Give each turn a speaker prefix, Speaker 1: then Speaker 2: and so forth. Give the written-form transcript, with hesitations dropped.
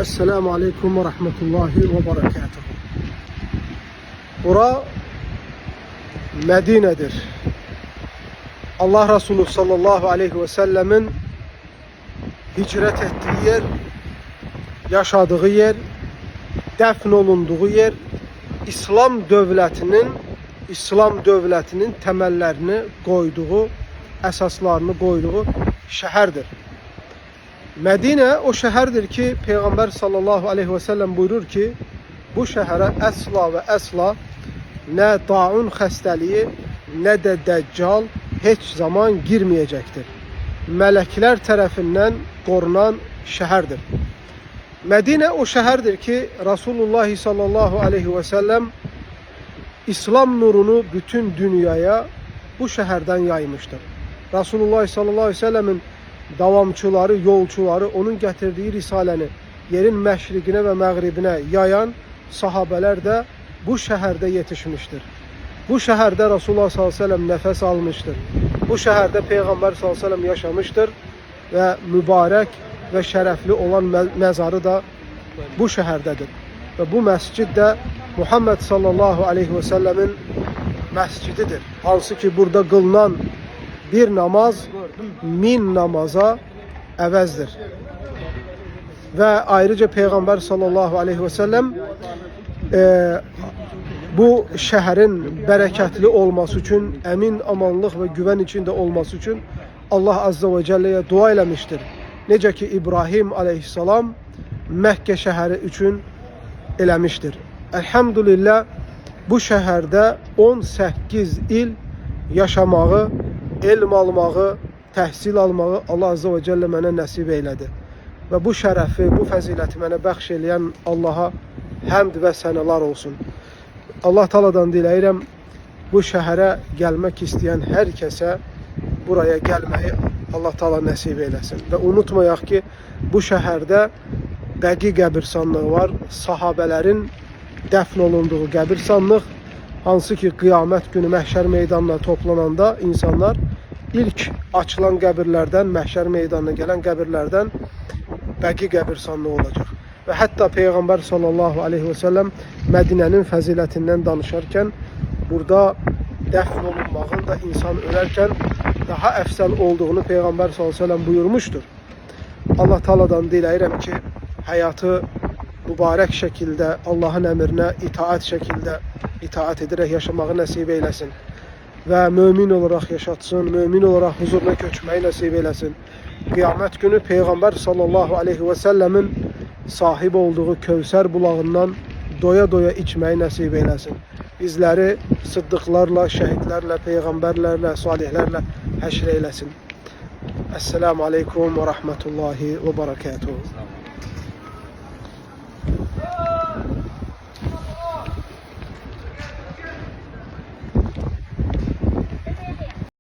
Speaker 1: Esselamu Aleyküm ve Rahmetullahi ve Berekatuhu. Bura Medine'dir. Allah Resulü sallallahu aleyhi ve sellemin hicret ettiği yer, yaşadığı yer, dəfn olunduğu yer, İslam dövlətinin təməllərini qoyduğu, əsaslarını qoyduğu şəhərdir. Medine o şehirdir ki Peygamber sallallahu aleyhi ve sellem buyurur ki bu şehre əsla ve əsla ne taun xəstəliyi ne de deccal hiç zaman girmeyecektir. Melekler tarafından korunan şehirdir. Medine o şehirdir ki Resulullah sallallahu aleyhi ve sellem İslam nurunu bütün dünyaya bu şehirden yaymıştır. Resulullah sallallahu aleyhi ve sellemin davamçıları, yolçuları onun getirdiği risaləni yerin məşriqinə və məğribinə yayan sahabeler de bu şehirde yetişmiştir. Bu şehirde Resulullah sallallahu aleyhi ve sellem nefes almıştır. Bu şehirde Peygamber sallallahu aleyhi ve sellem yaşamıştır ve mübarek ve şerefli olan mezarı da bu şehirdedir. Ve bu mescid de Muhammed sallallahu aleyhi ve sellemin mescididir. Hansı ki burada kılınan bir namaz 1000 namaza əvəzdir. Ve ayrıca Peygamber sallallahu aleyhi ve sellem bu şehrin bereketli olması için, emin, amanlıq ve güven içinde olması için Allah azze ve celle'ye dua eləmiştir. Necə ki İbrahim aleyhisselam Məkkə şehri için eləmiştir. Elhamdülillah bu şehirde 18 il yaşamağı, elm almağı, təhsil almağı Allah azze ve celle mənə nəsib eylədi. Və bu şərəfi, bu fəziləti mənə bəxş eləyən Allaha həmd və sənəlar olsun. Allah Taala'dan diləyirəm bu şəhərə gəlmək istəyən hər kəsə buraya gəlməyi Allah Taala nəsib eyləsin. Və unutmayaq ki, bu şəhərdə Bəqi qəbirstanlığı var, sahabələrin dəfn olunduğu qəbirstanlıq, hansı ki qiyamət günü məhşər meydanına toplananda insanlar ilk açılan qəbirlərdən, məhşər meydanına gələn qəbirlərdən Bəqi qəbirstanlığı olacaq. Və hətta Peygamber sallallahu aleyhi ve sellem Medine'nin fəzilətindən danışarkən burada dəfn olunmağın da insan ölərkən daha əfsəl olduğunu Peygamber sallallahu aleyhi ve sellem buyurmuştur. Allah Taala'dan diləyirəm ki, hayatı mübarək şəkildə Allahın əmrinə itaat ederek yaşamağı nəsib eyləsin. Ve mümin olarak yaşatsın, mümin olarak huzuruna köçmeyi nasip eylesin. Kıyamet günü Peygamber sallallahu aleyhi ve sellemin sahip olduğu Kevser bulağından doya doya içmeyi nasip eylesin. Bizleri sıddıklarla, şehitlerle, peygamberlerle, salihlerle həşr eylesin. Esselamu aleykum ve rahmetullahi ve berekatuhu.